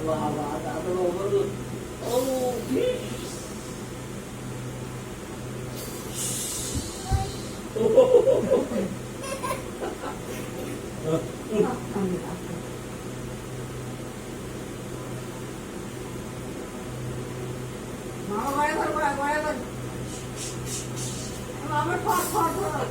बाबा आता बरोबर ओ मामा गोळ्या भर मामा थोड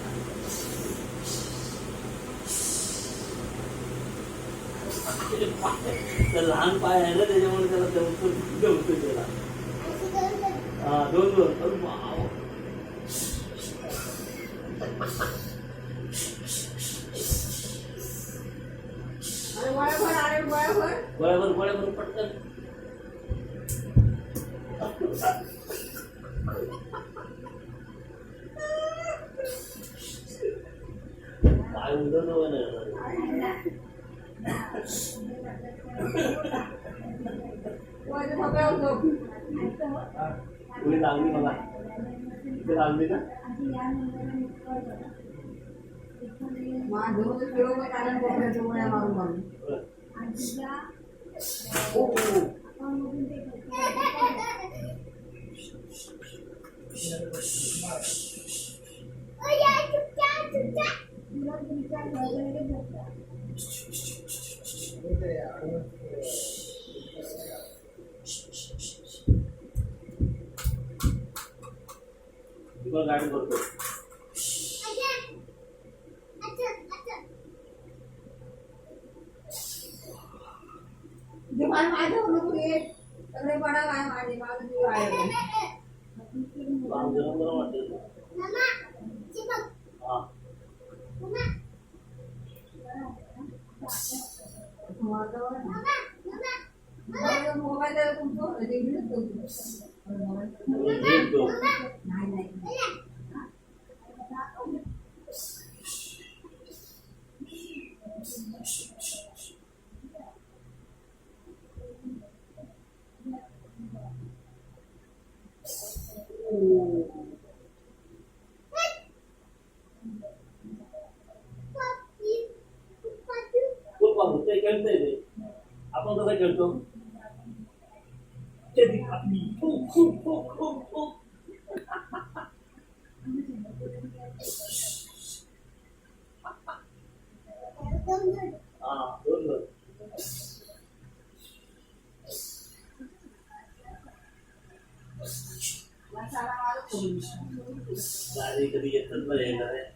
लहान पाय आहे ना त्याच्यामुळे त्याला जमतो त्याला हा दोन दोन गोळ्या भर पटकन पाय उडवलं पुढे लागली मला इथे लागली ना गाडी करतो माझ्या सगळे पडा काय माझे माझं जीव आहे मोबाईल तुमचं नाही खेळतोय आपण कसं खेळतो गाडी कधी येतच नाही येणार आहे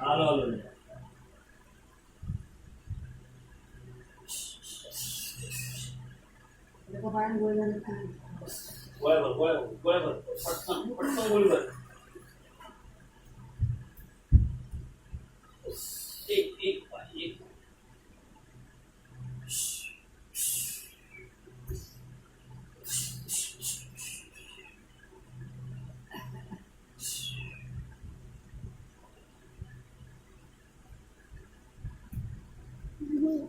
आलो आलो गोळ्या भर पटकन गोळी भर